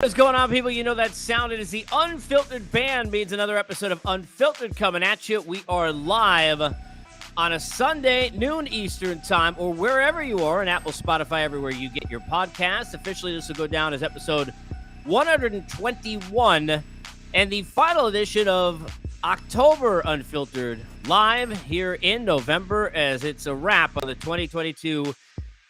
What's going on, people? You know that sound. It is the Unfiltered Band. Means another episode of Unfiltered coming at you. We are live on a Sunday, noon Eastern time, or wherever you are, on Apple, Spotify, everywhere you get your podcasts. Officially, this will go down as episode 121 and the final edition of October Unfiltered, live here in November, as it's a wrap on the 2022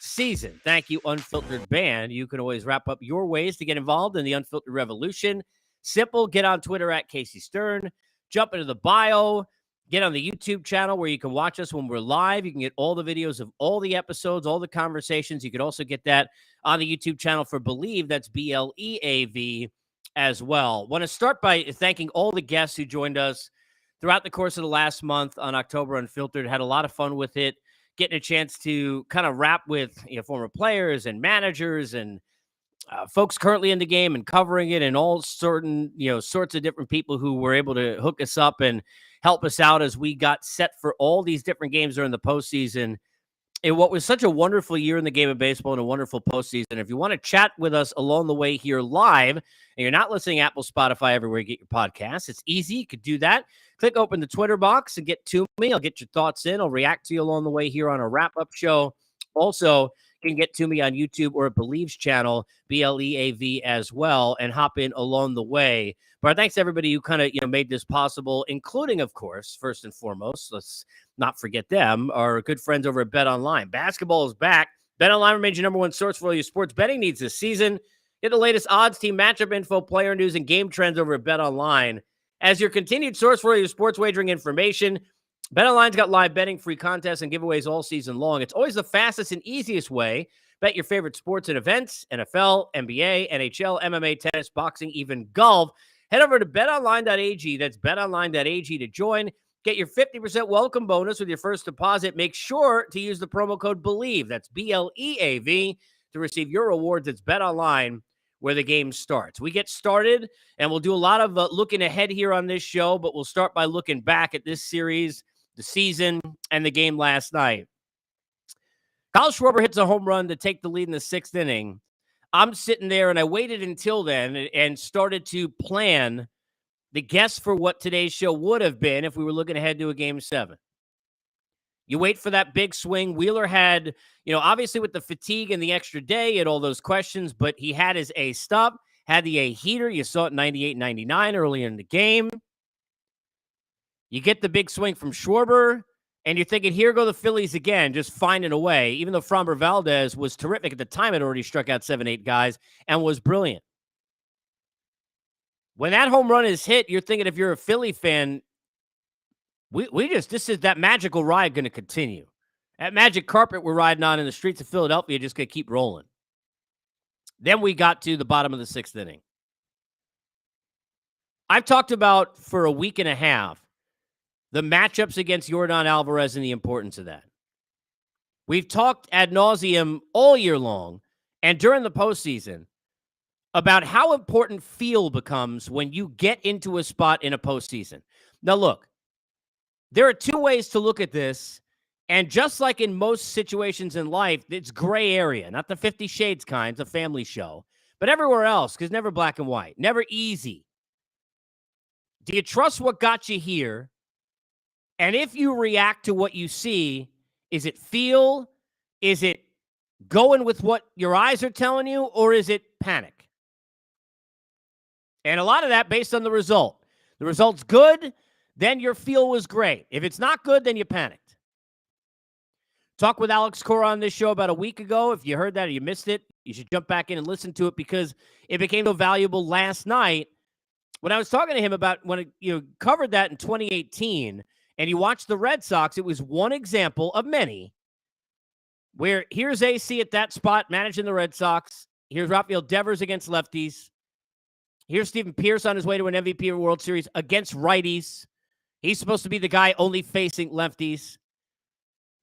season. Thank you, Unfiltered Band. You can always wrap up your ways to get involved in the Unfiltered Revolution. Simple. Get on Twitter at Casey Stern. Jump into the bio. Get on the YouTube channel where you can watch us when we're live. You can get all the videos of all the episodes, all the conversations. You can also get that on the YouTube channel for Believe. That's BLEAV as well. Want to start by thanking all the guests who joined us throughout the course of the last month on October Unfiltered. Had a lot of fun with it. Getting a chance to kind of rap with former players and managers and folks currently in the game and covering it, and all sorts of different people who were able to hook us up and help us out as we got set for all these different games during the postseason. In what was such a wonderful year in the game of baseball and a wonderful postseason. If you want to chat with us along the way here live, and you're not listening Apple, Spotify, everywhere you get your podcasts, it's easy. You could do that. Click open the Twitter box and get to me. I'll get your thoughts in. I'll react to you along the way here on a wrap-up show. Also, you can get to me on YouTube or at Believe's channel, BLEAV as well, and hop in along the way. But thanks to everybody who kind of made this possible, including, of course, first and foremost, let's not forget them, our good friends over at BetOnline. Basketball is back. BetOnline remains your number one source for all your sports betting needs this season. Get the latest odds, team matchup info, player news, and game trends over at BetOnline. As your continued source for all your sports wagering information, BetOnline's got live betting, free contests, and giveaways all season long. It's always the fastest and easiest way. Bet your favorite sports and events: NFL, NBA, NHL, MMA, tennis, boxing, even golf. Head over to betonline.ag. That's betonline.ag to join. Get your 50% welcome bonus with your first deposit. Make sure to use the promo code BELIEVE. That's BLEAV to receive your rewards. It's BetOnline, where the game starts. We get started, and we'll do a lot of looking ahead here on this show, but we'll start by looking back at this series, the season, and the game last night. Kyle Schwarber hits a home run to take the lead in the sixth inning. I'm sitting there, and I waited until then and started to plan the guess for what today's show would have been if we were looking ahead to a Game 7. You wait for that big swing. Wheeler had, obviously with the fatigue and the extra day and all those questions, but he had his A stop, had the A heater. You saw it 98-99 early in the game. You get the big swing from Schwarber, and you're thinking, here go the Phillies again, just finding a way, even though Framber Valdez was terrific at the time. Had already struck out 7-8 guys and was brilliant. When that home run is hit, you're thinking, if you're a Philly fan, this is that magical ride going to continue. That magic carpet we're riding on in the streets of Philadelphia just going to keep rolling. Then we got to the bottom of the sixth inning. I've talked about for a week and a half the matchups against Yordan Alvarez and the importance of that. We've talked ad nauseum all year long and during the postseason about how important feel becomes when you get into a spot in a postseason. Now, look, there are two ways to look at this, and just like in most situations in life, it's gray area, not the 50 Shades kind, it's a family show, but everywhere else, because never black and white, never easy. Do you trust what got you here? And if you react to what you see, is it feel? Is it going with what your eyes are telling you? Or is it panic? And a lot of that based on the result. The result's good, then your feel was great. If it's not good, then you panicked. Talked with Alex Cora on this show about a week ago. If you heard that or you missed it, you should jump back in and listen to it because it became so valuable last night. When I was talking to him about when covered that in 2018, and you watch the Red Sox, it was one example of many where here's AC at that spot managing the Red Sox. Here's Rafael Devers against lefties. Here's Stephen Pierce on his way to an MVP of a World Series against righties. He's supposed to be the guy only facing lefties.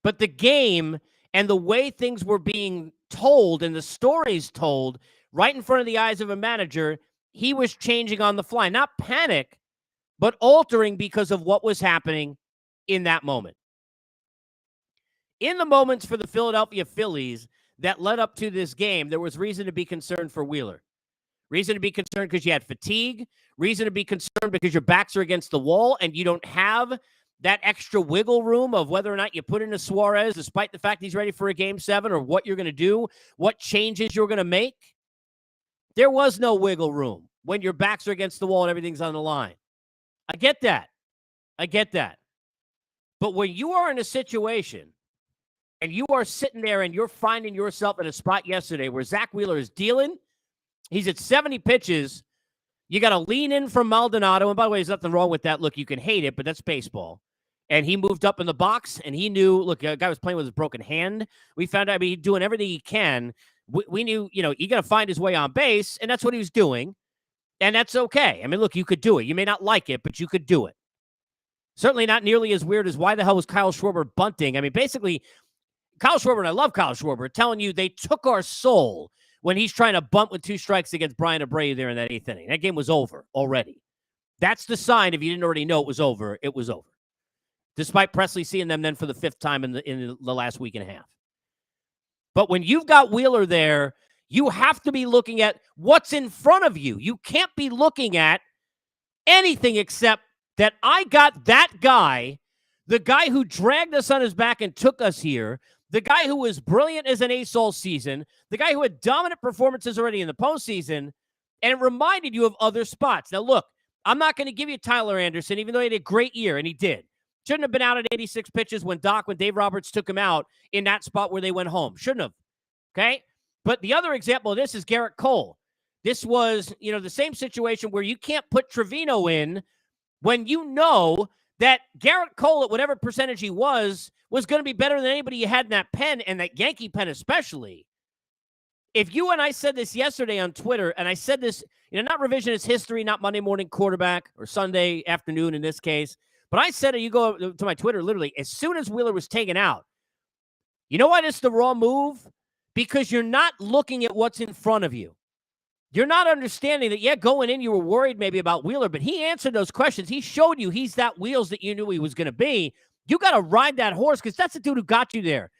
But the game and the way things were being told and the stories told right in front of the eyes of a manager, he was changing on the fly. Not panic, but altering because of what was happening in that moment. In the moments for the Philadelphia Phillies that led up to this game, there was reason to be concerned for Wheeler. Reason to be concerned because you had fatigue. Reason to be concerned because your backs are against the wall and you don't have that extra wiggle room of whether or not you put in a Suarez, despite the fact he's ready for a game 7, or what you're going to do, what changes you're going to make. There was no wiggle room when your backs are against the wall and everything's on the line. I get that. But when you are in a situation and you are sitting there and you're finding yourself in a spot yesterday where Zach Wheeler is dealing, he's at 70 pitches. You got to lean in from Maldonado. And by the way, there's nothing wrong with that. Look, you can hate it, but that's baseball. And he moved up in the box, and he knew, look, a guy was playing with his broken hand. We found out, he's doing everything he can. We knew, you got to find his way on base, and that's what he was doing. And that's okay. I mean, look, you could do it. You may not like it, but you could do it. Certainly not nearly as weird as why the hell was Kyle Schwarber bunting. I mean, basically, Kyle Schwarber, and I love Kyle Schwarber, telling you they took our soul when he's trying to bunt with 2 strikes against Brian Abreu there in that 8th inning. That game was over already. That's the sign, if you didn't already know it was over, it was over. Despite Presley seeing them then for the 5th time in the last week and a half. But when you've got Wheeler there, you have to be looking at what's in front of you. You can't be looking at anything except that I got that guy, the guy who dragged us on his back and took us here, the guy who was brilliant as an ace all season, the guy who had dominant performances already in the postseason, and it reminded you of other spots. Now, look, I'm not going to give you Tyler Anderson, even though he had a great year, and he did. Shouldn't have been out at 86 pitches when Dave Roberts took him out in that spot where they went home. Shouldn't have. Okay? But the other example of this is Garrett Cole. This was, the same situation where you can't put Trevino in when you know that Garrett Cole, at whatever percentage he was going to be better than anybody you had in that pen, and that Yankee pen especially. If you and I said this yesterday on Twitter, and I said this, not revisionist history, not Monday morning quarterback or Sunday afternoon in this case, but I said it, you go to my Twitter, literally, as soon as Wheeler was taken out, you know why this is the raw move? Because you're not looking at what's in front of you. You're not understanding that, going in, you were worried maybe about Wheeler, but he answered those questions. He showed you he's that Wheels that you knew he was going to be. You got to ride that horse because that's the dude who got you there.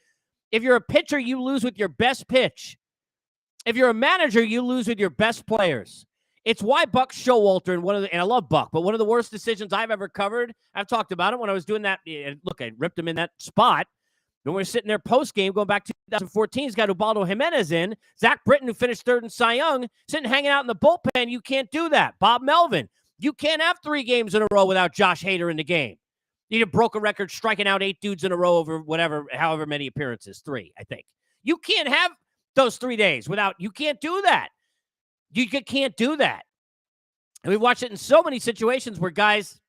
If you're a pitcher, you lose with your best pitch. If you're a manager, you lose with your best players. It's why Buck Showalter, and I love Buck, but one of the worst decisions I've ever covered, I've talked about it when I was doing that. Look, I ripped him in that spot. When we're sitting there post-game, going back to 2014, he's got Ubaldo Jimenez in. Zach Britton, who finished 3rd in Cy Young, sitting hanging out in the bullpen. You can't do that. Bob Melvin, you can't have 3 games in a row without Josh Hader in the game. You broke a record striking out 8 dudes in a row over however many appearances. 3, I think. You can't have those 3 days without, you can't do that. You can't do that. And we've watched it in so many situations where guys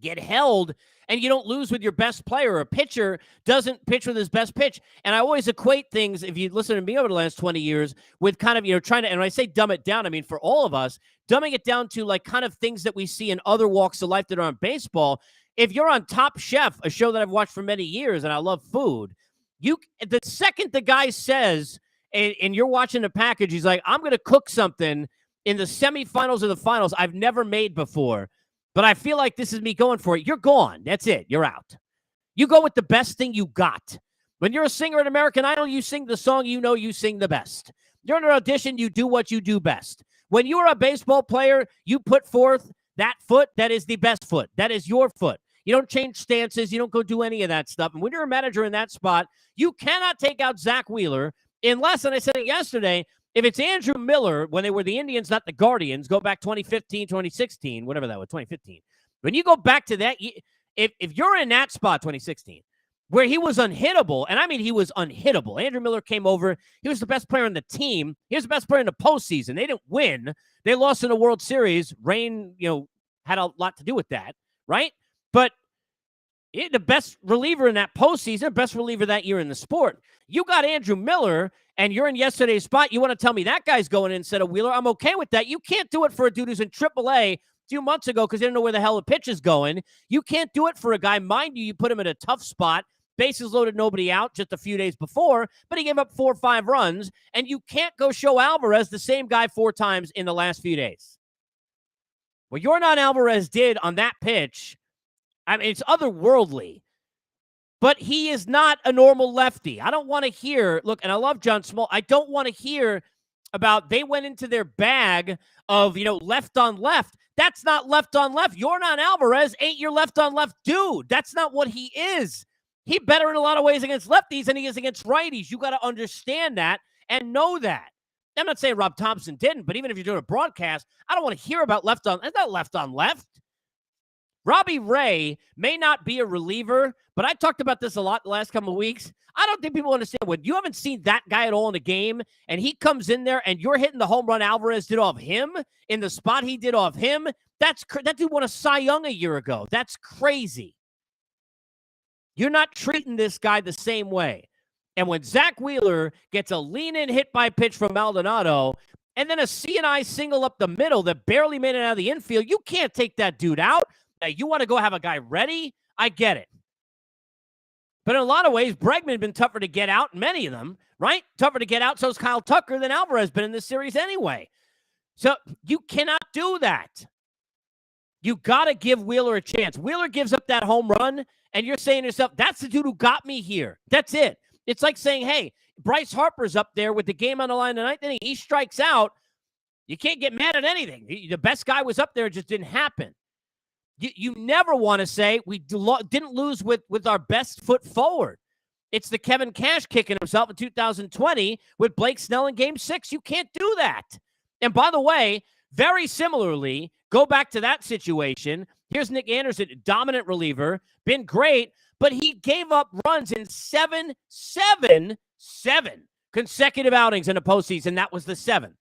get held and you don't lose with your best player. A pitcher doesn't pitch with his best pitch. And I always equate things, if you listen to me over the last 20 years, with kind of, trying to, and when I say dumb it down, I mean, for all of us, dumbing it down to like kind of things that we see in other walks of life that are on baseball. If you're on Top Chef, a show that I've watched for many years, and I love food, the second the guy says, and you're watching the package, he's like, I'm going to cook something in the semifinals or the finals I've never made before, but I feel like this is me going for it. You're gone. That's it. You're out. You go with the best thing you got. When you're a singer at American Idol, you sing the song you sing the best. You're in an audition, you do what you do best. When you're a baseball player, you put forth that foot that is the best foot. That is your foot. You don't change stances. You don't go do any of that stuff. And when you're a manager in that spot, you cannot take out Zach Wheeler unless, and I said it yesterday, if it's Andrew Miller, when they were the Indians, not the Guardians, go back 2015, 2016, whatever that was, 2015. When you go back to that, if you're in that spot, 2016, where he was unhittable, and I mean he was unhittable. Andrew Miller came over. He was the best player on the team. He was the best player in the postseason. They didn't win. They lost in the World Series. Rain, had a lot to do with that, right? But the best reliever in that postseason, best reliever that year in the sport. You got Andrew Miller, and you're in yesterday's spot. You want to tell me that guy's going in instead of Wheeler? I'm okay with that. You can't do it for a dude who's in AAA a few months ago because they didn't know where the hell the pitch is going. You can't do it for a guy. Mind you put him in a tough spot. Bases loaded, nobody out just a few days before, but he gave up 4 or 5 runs, and you can't go show Alvarez the same guy 4 times in the last few days. What Yordan Alvarez did on that pitch, I mean, it's otherworldly. But he is not a normal lefty. I don't want to hear, look, and I love John Small. I don't want to hear about they went into their bag of, left on left. That's not left on left. Yordan Alvarez ain't your left on left dude. That's not what he is. He better in a lot of ways against lefties than he is against righties. You got to understand that and know that. I'm not saying Rob Thompson didn't, but even if you're doing a broadcast, I don't want to hear about left on. It's not left on left. Robbie Ray may not be a reliever, but I talked about this a lot the last couple of weeks. I don't think people understand when you haven't seen that guy at all in a game and he comes in there and you're hitting the home run Alvarez did off him in the spot he did off him. That dude won a Cy Young a year ago. That's crazy. You're not treating this guy the same way. And when Zach Wheeler gets a lean-in hit by pitch from Maldonado and then a C&I single up the middle that barely made it out of the infield, you can't take that dude out. Now, you want to go have a guy ready? I get it. But in a lot of ways, Bregman has been tougher to get out, many of them, right? Tougher to get out, so is Kyle Tucker than Alvarez been in this series anyway. So you cannot do that. You got to give Wheeler a chance. Wheeler gives up that home run, and you're saying to yourself, that's the dude who got me here. That's it. It's like saying, hey, Bryce Harper's up there with the game on the line tonight, then he strikes out. You can't get mad at anything. The best guy was up there, it just didn't happen. You never want to say we didn't lose with our best foot forward. It's the Kevin Cash kicking himself in 2020 with Blake Snell in Game 6. You can't do that. And by the way, very similarly, go back to that situation. Here's Nick Anderson, dominant reliever, been great, but he gave up runs in seven consecutive outings in the postseason. That was the seventh.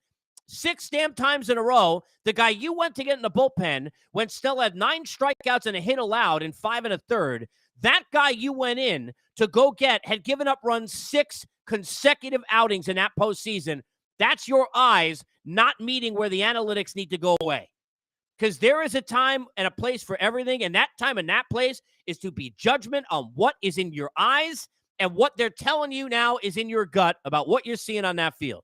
6 damn times in a row, the guy you went to get in the bullpen when Snell had 9 strikeouts and a hit allowed in 5 1/3, that guy you went in to go get had given up runs 6 consecutive outings in that postseason. That's your eyes not meeting where the analytics need to go away. Because there is a time and a place for everything, and that time and that place is to be judgment on what is in your eyes and what they're telling you now is in your gut about what you're seeing on that field.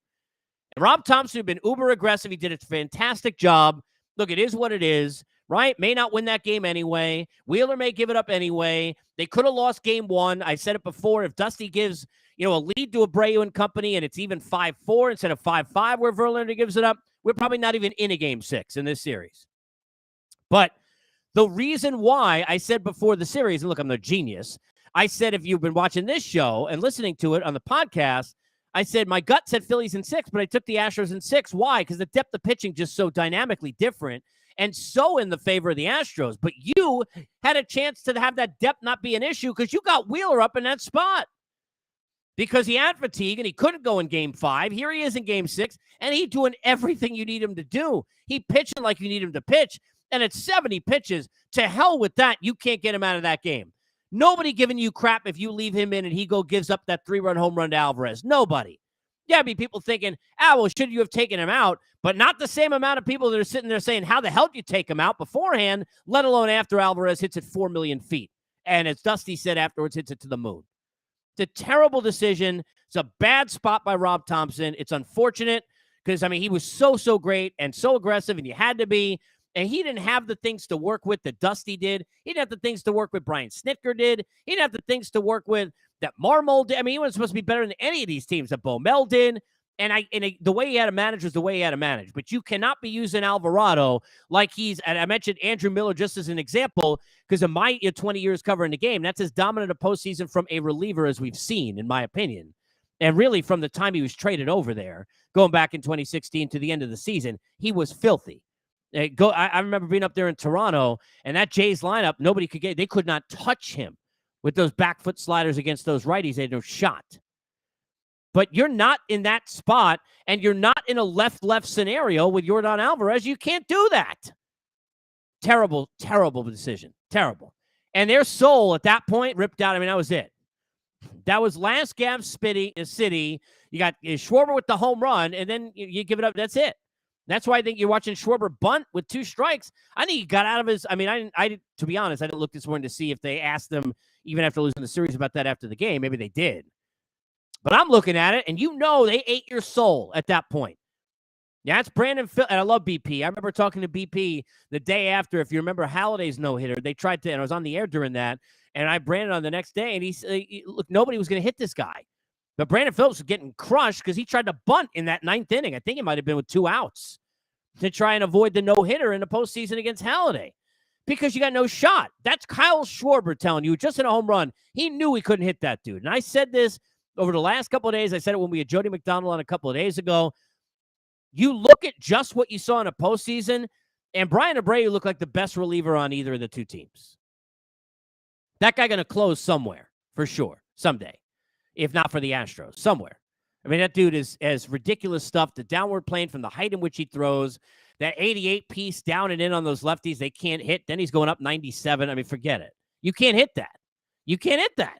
And Rob Thompson has been uber aggressive. He did a fantastic job. Look, it is what it is, right? May not win that game anyway. Wheeler may give it up anyway. They could have lost game 1. I said it before. If Dusty gives, a lead to Abreu and company and it's even 5-4 instead of 5-5 where Verlander gives it up, we're probably not even in a game 6 in this series. But the reason why I said before the series, and look, I'm no genius. I said if you've been watching this show and listening to it on the podcast, I said my gut said Phillies in 6, but I took the Astros in 6. Why? Because the depth of pitching just so dynamically different and so in the favor of the Astros. But you had a chance to have that depth not be an issue because you got Wheeler up in that spot because he had fatigue and he couldn't go in game 5. Here he is in game 6, and he's doing everything you need him to do. He pitching like you need him to pitch, and it's 70 pitches. To hell with that. You can't get him out of that game. Nobody giving you crap if you leave him in and he gives up that 3-run home run to Alvarez. Nobody. Yeah, I mean, people thinking, well, should you have taken him out? But not the same amount of people that are sitting there saying, how the hell did you take him out beforehand, let alone after Alvarez hits it 4 million feet. And as Dusty said afterwards, hits it to the moon. It's a terrible decision. It's a bad spot by Rob Thompson. It's unfortunate because, he was so great and so aggressive, and you had to be. And he didn't have the things to work with that Dusty did. He didn't have the things to work with Brian Snitker did. He didn't have the things to work with that Marmol did. He wasn't supposed to be better than any of these teams that Bomel did. And the way he had to manage was the way he had to manage. But you cannot be using Alvarado like and I mentioned Andrew Miller just as an example, because in my 20 years covering the game, that's as dominant a postseason from a reliever as we've seen, in my opinion. And really from the time he was traded over there, going back in 2016 to the end of the season, he was filthy. I remember being up there in Toronto, and that Jays lineup, they could not touch him with those back foot sliders against those righties. They had no shot. But you're not in that spot, and you're not in a left scenario with Yordan Alvarez. You can't do that. Terrible decision. Terrible. And their soul at that point ripped out. That was it. That was last gasp city. You got Schwarber with the home run, and then you give it up. That's it. That's why I think you're watching Schwarber bunt with 2 strikes. I think he got out of his. To be honest, I didn't look this morning to see if they asked them, even after losing the series, about that after the game. Maybe they did. But I'm looking at it, and they ate your soul at that point. Yeah, it's Brandon Phil, and I love BP. I remember talking to BP the day after, if you remember Halliday's no-hitter. They tried to, and I was on the air during that, and I branded on the next day, and he said, look, nobody was going to hit this guy. But Brandon Phillips was getting crushed because he tried to bunt in that 9th inning. I think it might have been with 2 outs to try and avoid the no-hitter in the postseason against Halladay because you got no shot. That's Kyle Schwarber telling you, just in a home run, he knew he couldn't hit that dude. And I said this over the last couple of days. I said it when we had Jody McDonald on a couple of days ago. You look at just what you saw in a postseason, and Brian Abreu looked like the best reliever on either of the two teams. That guy going to close somewhere, for sure, someday, if not for the Astros, somewhere. I mean, that dude has ridiculous stuff, the downward plane from the height in which he throws, that 88 piece down and in on those lefties they can't hit. Then he's going up 97. I mean, forget it. You can't hit that. You can't hit that,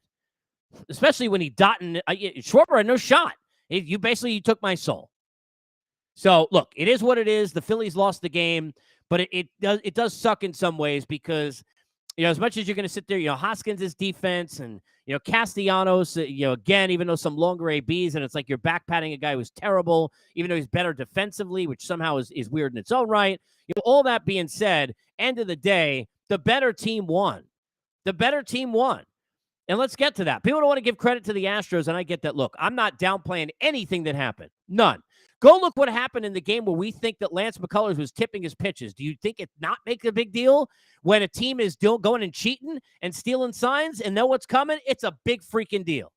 especially when he Schwarber had no shot. You took my soul. So, look, it is what it is. The Phillies lost the game, but it does suck in some ways because, as much as you're going to sit there, Hoskins' defense and, Castellanos, again, even though some longer ABs, and it's like you're back patting a guy who's terrible, even though he's better defensively, which somehow is weird in its own right. All that being said, end of the day, the better team won. The better team won. And let's get to that. People don't want to give credit to the Astros, and I get that. Look, I'm not downplaying anything that happened. None. Go look what happened in the game where we think that Lance McCullers was tipping his pitches. Do you think it not make a big deal when a team is going and cheating and stealing signs and know what's coming? It's a big freaking deal.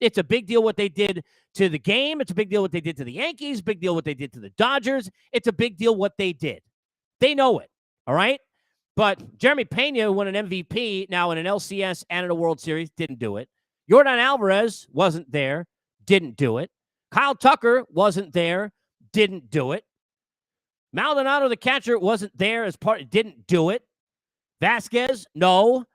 It's a big deal what they did to the game. It's a big deal what they did to the Yankees. Big deal what they did to the Dodgers. It's a big deal what they did. They know it, all right? But Jeremy Pena won an MVP now in an LCS and in a World Series. Didn't do it. Yordan Alvarez wasn't there. Didn't do it. Kyle Tucker wasn't there, didn't do it. Maldonado, the catcher, wasn't there didn't do it. Vasquez, no.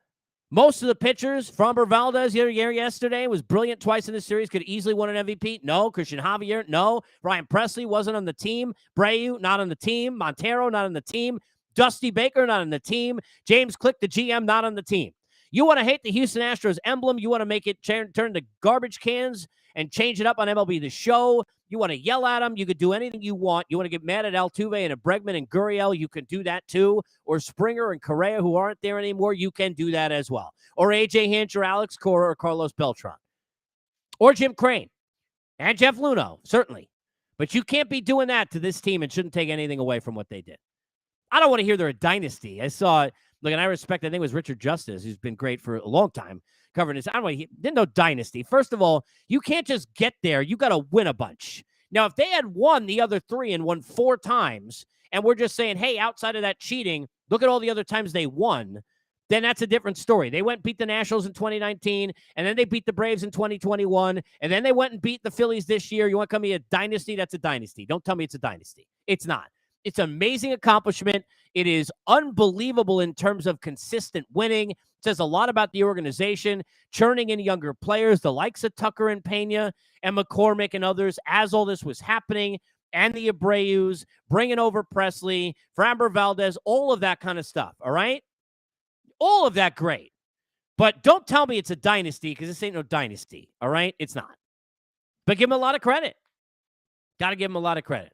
Most of the pitchers, Framber Valdez yesterday was brilliant twice in the series, could easily won an MVP. No. Christian Javier, no. Ryan Presley wasn't on the team. Breu, not on the team. Montero, not on the team. Dusty Baker, not on the team. James Click, the GM, not on the team. You want to hate the Houston Astros emblem. You want to make it turn to garbage cans and change it up on MLB The Show. You want to yell at them. You could do anything you want. You want to get mad at Altuve and Bregman and Gurriel. You can do that too. Or Springer and Correa, who aren't there anymore. You can do that as well. Or AJ Hinch or Alex Cora or Carlos Beltran. Or Jim Crane. And Jeff Luhnow, certainly. But you can't be doing that to this team and shouldn't take anything away from what they did. I don't want to hear they're a dynasty. I saw it. Look, and I respect, I think it was Richard Justice, who's been great for a long time covering this. I don't want to there's no dynasty. First of all, you can't just get there. You got to win a bunch. Now, if they had won the other 3 and won 4 times, and we're just saying, hey, outside of that cheating, look at all the other times they won, then that's a different story. They went and beat the Nationals in 2019, and then they beat the Braves in 2021, and then they went and beat the Phillies this year. You want to call me a dynasty? That's a dynasty. Don't tell me it's a dynasty. It's not. It's an amazing accomplishment. It is unbelievable in terms of consistent winning. It says a lot about the organization, churning in younger players, the likes of Tucker and Pena and McCormick and others as all this was happening, and the Abreus, bringing over Presley, Framber Valdez, all of that kind of stuff, all right? All of that great. But don't tell me it's a dynasty because this ain't no dynasty, all right? It's not. But give him a lot of credit. Got to give him a lot of credit.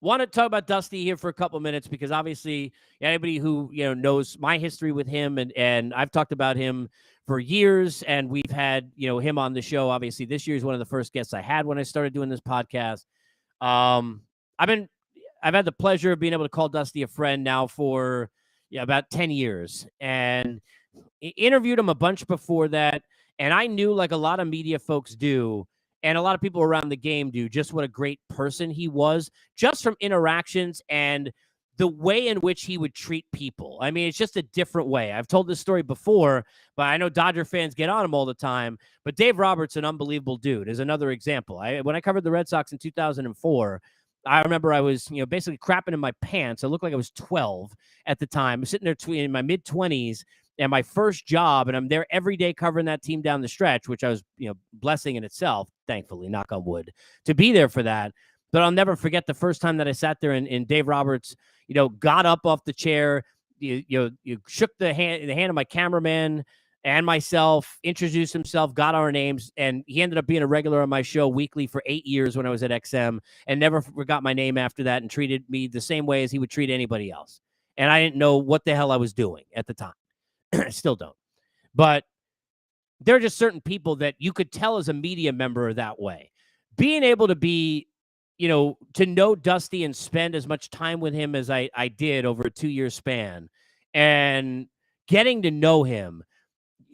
Want to talk about Dusty here for a couple minutes because obviously anybody who knows my history with him and I've talked about him for years, and we've had him on the show. Obviously, this year is one of the first guests I had when I started doing this podcast. I've had the pleasure of being able to call Dusty a friend now for about 10 years, and interviewed him a bunch before that, and I knew, like a lot of media folks do, and a lot of people around the game do, just what a great person he was, just from interactions and the way in which he would treat people. I mean, it's just a different way. I've told this story before, but I know Dodger fans get on him all the time. But Dave Roberts, an unbelievable dude, is another example. When I covered the Red Sox in 2004, I remember I was, basically crapping in my pants. I looked like I was 12 at the time. I'm sitting there in my mid-20s. And my first job, and I'm there every day covering that team down the stretch, which I was, blessing in itself, thankfully, knock on wood, to be there for that. But I'll never forget the first time that I sat there and Dave Roberts, got up off the chair, you shook the hand of my cameraman and myself, introduced himself, got our names, and he ended up being a regular on my show weekly for 8 years when I was at XM, and never forgot my name after that, and treated me the same way as he would treat anybody else. And I didn't know what the hell I was doing at the time. I still don't. But there are just certain people that you could tell as a media member that way. Being able to be, to know Dusty and spend as much time with him as I did over a 2-year span, and getting to know him,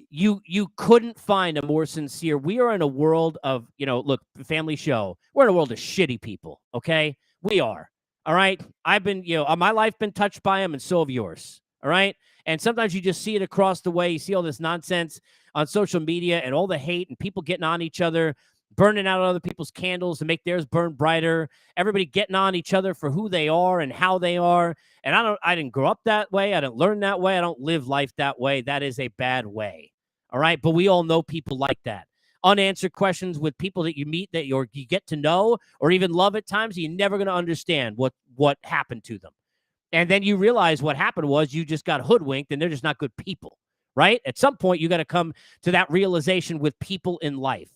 you couldn't find a more sincere. We are in a world of, look, family show. We're in a world of shitty people. Okay, we are. All right. I've been, my life been touched by him, and so have yours. All right. And sometimes you just see it across the way. You see all this nonsense on social media and all the hate and people getting on each other, burning out other people's candles to make theirs burn brighter. Everybody getting on each other for who they are and how they are. And I didn't grow up that way. I didn't learn that way. I don't live life that way. That is a bad way. All right. But we all know people like that. Unanswered questions with people that you meet that you get to know or even love at times, you're never going to understand what happened to them. And then you realize what happened was you just got hoodwinked and they're just not good people, right? At some point, you got to come to that realization with people in life.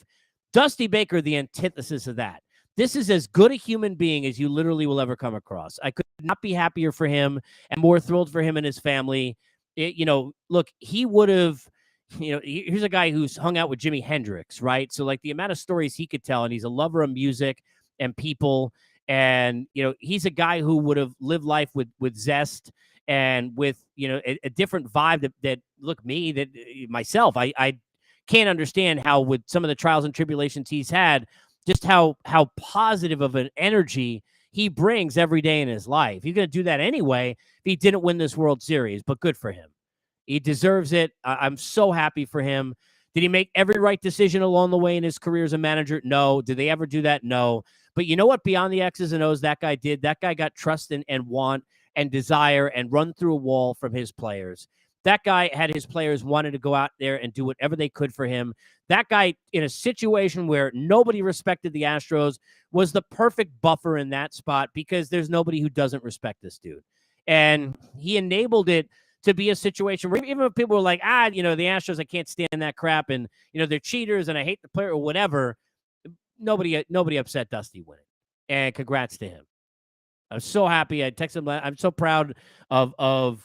Dusty Baker, the antithesis of that. This is as good a human being as you literally will ever come across. I could not be happier for him and more thrilled for him and his family. Look, he would have, here's a guy who's hung out with Jimi Hendrix, right? So like the amount of stories he could tell, and he's a lover of music and people. And, he's a guy who would have lived life with zest and with, a different vibe that look, me, that myself, I can't understand how with some of the trials and tribulations he's had, just how positive of an energy he brings every day in his life. He's going to do that anyway if he didn't win this World Series, but good for him. He deserves it. I'm so happy for him. Did he make every right decision along the way in his career as a manager? No. Did they ever do that? No. But you know what? Beyond the X's and O's, that guy did. That guy got trust and want and desire and run through a wall from his players. That guy had his players wanting to go out there and do whatever they could for him. That guy, in a situation where nobody respected the Astros, was the perfect buffer in that spot because there's nobody who doesn't respect this dude. And he enabled it to be a situation where even if people were like, the Astros, I can't stand that crap, and, they're cheaters and I hate the player or whatever, nobody upset Dusty winning. And congrats to him. I'm so happy. I texted him. I'm so proud of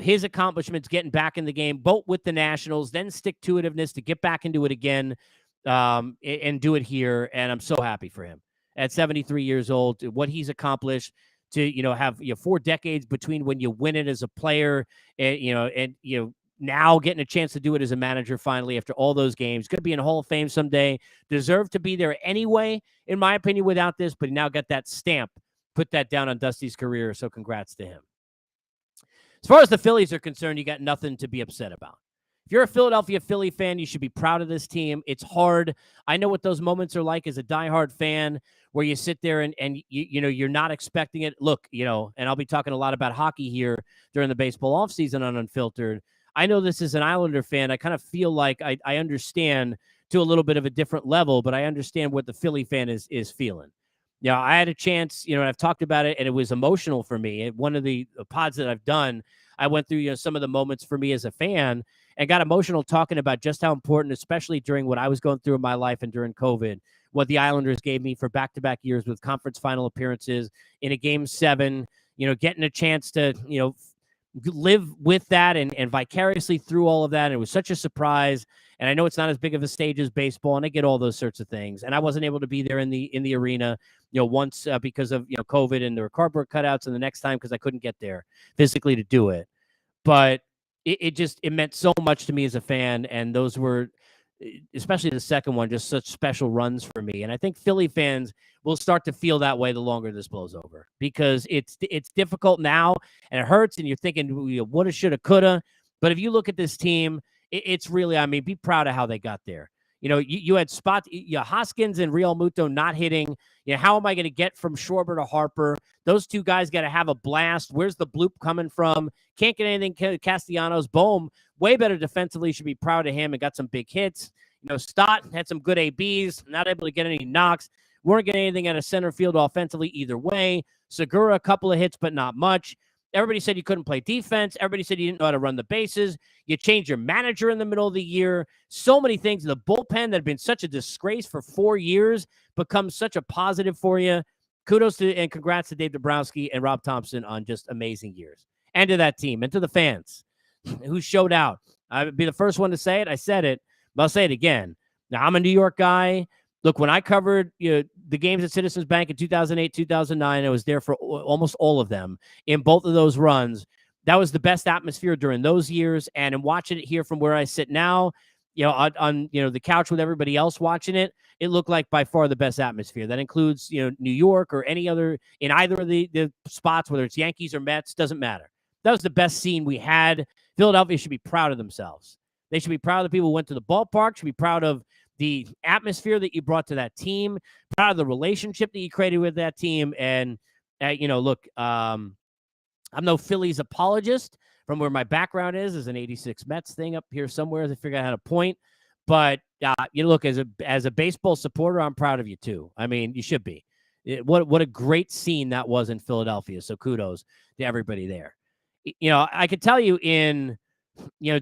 his accomplishments, getting back in the game, both with the Nationals, then stick-to-itiveness to get back into it again, and do it here. And I'm so happy for him at 73 years old, what he's accomplished to, have 4 decades between when you win it as a player and now getting a chance to do it as a manager finally after all those games. Going to be in Hall of Fame someday. Deserved to be there anyway, in my opinion, without this, but he now got that stamp. Put that down on Dusty's career, so congrats to him. As far as the Phillies are concerned, you got nothing to be upset about. If you're a Philadelphia Philly fan, you should be proud of this team. It's hard. I know what those moments are like as a diehard fan where you sit there and you're not expecting it. Look, and I'll be talking a lot about hockey here during the baseball offseason on Unfiltered. I know this is an Islander fan. I kind of feel like I understand to a little bit of a different level, but I understand what the Philly fan is feeling. I had a chance, and I've talked about it, and it was emotional for me. One of the pods that I've done, I went through, some of the moments for me as a fan and got emotional talking about just how important, especially during what I was going through in my life and during COVID, what the Islanders gave me for back-to-back years with conference final appearances in a Game 7, getting a chance to, live with that and vicariously through all of that. And it was such a surprise. And I know it's not as big of a stage as baseball, and I get all those sorts of things. And I wasn't able to be there in the arena, once because of, COVID and there were cardboard cutouts, and the next time because I couldn't get there physically to do it. But it meant so much to me as a fan. And those were, especially the second one, just such special runs for me. And I think Philly fans will start to feel that way the longer this blows over, because it's difficult now and it hurts, and you're thinking, woulda, shoulda, coulda. But if you look at this team, it's really, be proud of how they got there. You had Hoskins and Real Muto not hitting. How am I going to get from Schwarber to Harper? Those two guys got to have a blast. Where's the bloop coming from? Can't get anything. Castellanos, boom, way better defensively. Should be proud of him and got some big hits. Stott had some good ABs, not able to get any knocks. Weren't getting anything out of center field offensively either way. Segura, a couple of hits, but not much. Everybody said you couldn't play defense. Everybody said you didn't know how to run the bases. You changed your manager in the middle of the year. So many things. The bullpen that had been such a disgrace for 4 years becomes such a positive for you. Kudos to and congrats to Dave Dombrowski and Rob Thompson on just amazing years. And to that team and to the fans who showed out. I'd be the first one to say it. I said it. But I'll say it again. Now, I'm a New York guy. Look, when I covered the games at Citizens Bank in 2008, 2009, I was there for almost all of them. In both of those runs, that was the best atmosphere during those years. And in watching it here from where I sit now, on the couch with everybody else watching it, it looked like by far the best atmosphere. That includes, New York or any other, in either of the spots, whether it's Yankees or Mets, doesn't matter. That was the best scene we had. Philadelphia should be proud of themselves. They should be proud of the people who went to the ballpark, should be proud of the atmosphere that you brought to that team, proud of the relationship that you created with that team. And, look, I'm no Phillies apologist from where my background is an 86 Mets thing up here somewhere as I figure out how to point. But, look, as a baseball supporter, I'm proud of you, too. I mean, you should be. What a great scene that was in Philadelphia. So kudos to everybody there. I could tell you in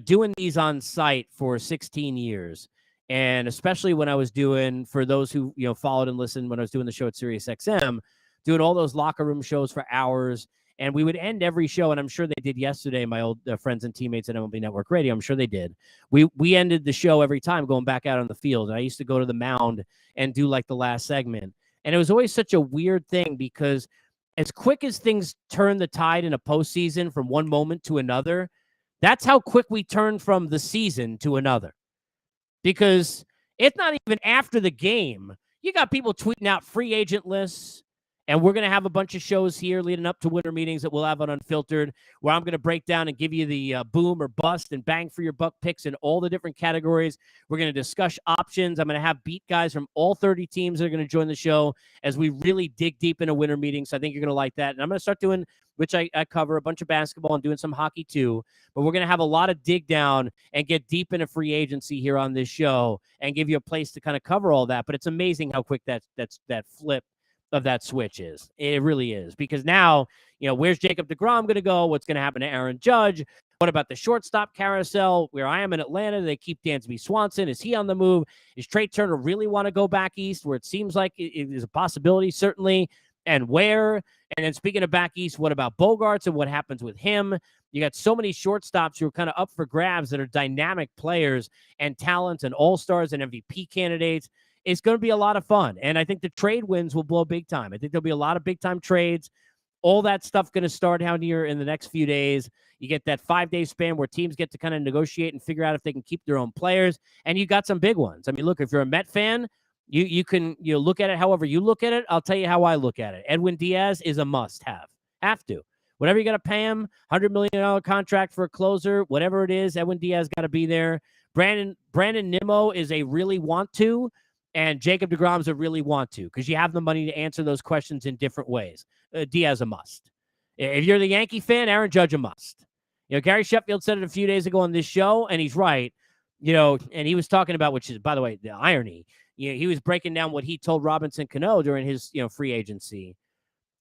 doing these on site for 16 years, and especially when I was doing, for those who, followed and listened, when I was doing the show at Sirius XM, doing all those locker room shows for hours, and we would end every show, and I'm sure they did yesterday, my old friends and teammates at MLB Network Radio, I'm sure they did. We ended the show every time going back out on the field, and I used to go to the mound and do like the last segment. And it was always such a weird thing because as quick as things turn the tide in a postseason from one moment to another, that's how quick we turn from the season to another. Because it's not even after the game. You got people tweeting out free agent lists, and we're going to have a bunch of shows here leading up to winter meetings that we'll have on Unfiltered, where I'm going to break down and give you the boom or bust and bang for your buck picks in all the different categories. We're going to discuss options. I'm going to have beat guys from all 30 teams that are going to join the show as we really dig deep into winter meetings. So I think you're going to like that. And I'm going to start doing, which I cover, a bunch of basketball and doing some hockey too. But we're going to have a lot of dig down and get deep into free agency here on this show and give you a place to kind of cover all that. But it's amazing how quick that flip of that switch is. It really is. Because now, where's Jacob deGrom going to go? What's going to happen to Aaron Judge? What about the shortstop carousel? Where I am in Atlanta, they keep Dansby Swanson. Is he on the move? Is Trey Turner really want to go back east, where it seems like it is a possibility, certainly? And where? And then speaking of back east, what about Bogarts and what happens with him? You got so many shortstops who are kind of up for grabs that are dynamic players and talents and all-stars and MVP candidates. It's going to be a lot of fun. And I think the trade wins will blow big time. I think there'll be a lot of big-time trades. All that stuff going to start down here in the next few days. You get that 5-day span where teams get to kind of negotiate and figure out if they can keep their own players. And you got some big ones. I mean, look, if you're a Met fan, you can look at it however you look at it. I'll tell you how I look at it. Edwin Diaz is a must-have. Have to. Whatever you got to pay him, $100 million contract for a closer, whatever it is, Edwin Diaz got to be there. Brandon Nimmo is a really want to. And Jacob deGrom's a really want to, because you have the money to answer those questions in different ways. Diaz a must. If you're the Yankee fan, Aaron Judge a must. Gary Sheffield said it a few days ago on this show, and he's right. And he was talking about, which is, by the way, the irony. He was breaking down what he told Robinson Cano during his free agency.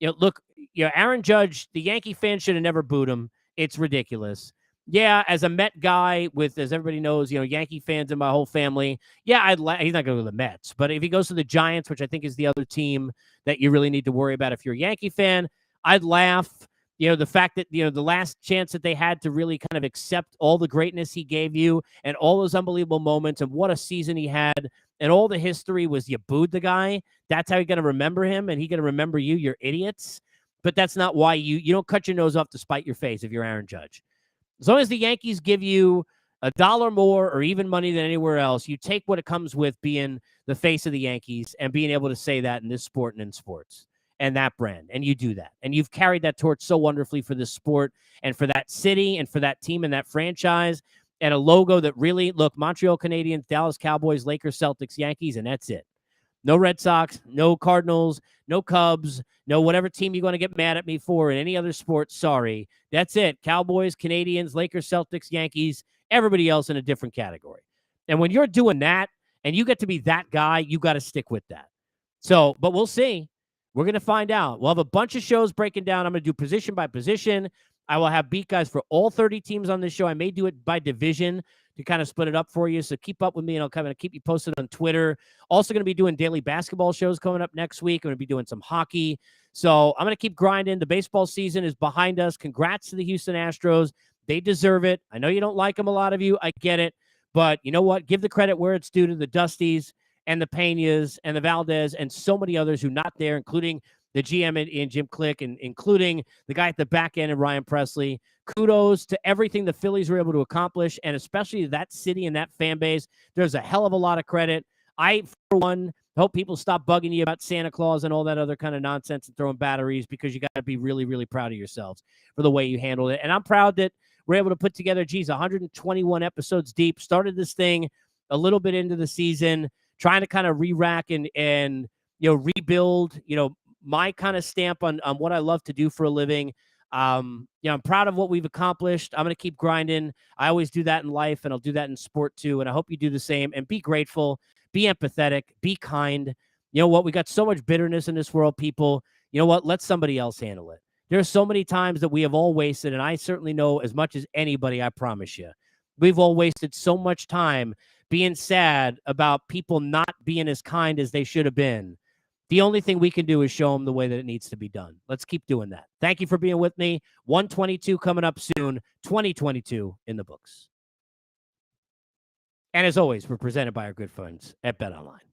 Look, Aaron Judge, the Yankee fans should have never booed him. It's ridiculous. Yeah, as a Met guy with, as everybody knows, Yankee fans in my whole family, yeah, he's not going to go to the Mets. But if he goes to the Giants, which I think is the other team that you really need to worry about if you're a Yankee fan, I'd laugh. The fact that, the last chance that they had to really kind of accept all the greatness he gave you and all those unbelievable moments and what a season he had and all the history was you booed the guy. That's how you're going to remember him, and he's going to remember you. You're idiots. But that's not why you don't cut your nose off to spite your face if you're Aaron Judge. As long as the Yankees give you $1 more or even money than anywhere else, you take what it comes with being the face of the Yankees and being able to say that in this sport and in sports and that brand. And you do that. And you've carried that torch so wonderfully for this sport and for that city and for that team and that franchise and a logo that really, look, Montreal Canadiens, Dallas Cowboys, Lakers, Celtics, Yankees, and that's it. No Red Sox, no Cardinals, no Cubs, no whatever team you're going to get mad at me for in any other sport. Sorry. That's it. Cowboys, Canadians, Lakers, Celtics, Yankees, everybody else in a different category. And when you're doing that and you get to be that guy, you got to stick with that. So, but we'll see. We're going to find out. We'll have a bunch of shows breaking down. I'm going to do position by position. I will have beat guys for all 30 teams on this show. I may do it by division to kind of split it up for you. So keep up with me, and I'll kind of keep you posted on Twitter. Also going to be doing daily basketball shows coming up next week. I'm going to be doing some hockey. So I'm going to keep grinding. The baseball season is behind us. Congrats to the Houston Astros. They deserve it. I know you don't like them, a lot of you. I get it. But you know what? Give the credit where it's due to the Dusties and the Peñas and the Valdez and so many others who not there, including the GM in Jim Click and including the guy at the back end and Ryan Presley. Kudos to everything the Phillies were able to accomplish, and especially that city and that fan base. There's a hell of a lot of credit. I, for one, hope people stop bugging you about Santa Claus and all that other kind of nonsense and throwing batteries, because you got to be really, really proud of yourselves for the way you handled it. And I'm proud that we're able to put together, 121 episodes deep. Started this thing a little bit into the season, trying to kind of re-rack and rebuild, my kind of stamp on what I love to do for a living. I'm proud of what we've accomplished. I'm going to keep grinding. I always do that in life, and I'll do that in sport too. And I hope you do the same, and be grateful, be empathetic, be kind. You know what? We got so much bitterness in this world, people. You know what? Let somebody else handle it. There's so many times that we have all wasted, and I certainly know as much as anybody, I promise you. We've all wasted so much time being sad about people not being as kind as they should have been. The only thing we can do is show them the way that it needs to be done. Let's keep doing that. Thank you for being with me. 122 coming up soon, 2022 in the books. And as always, we're presented by our good friends at BetOnline.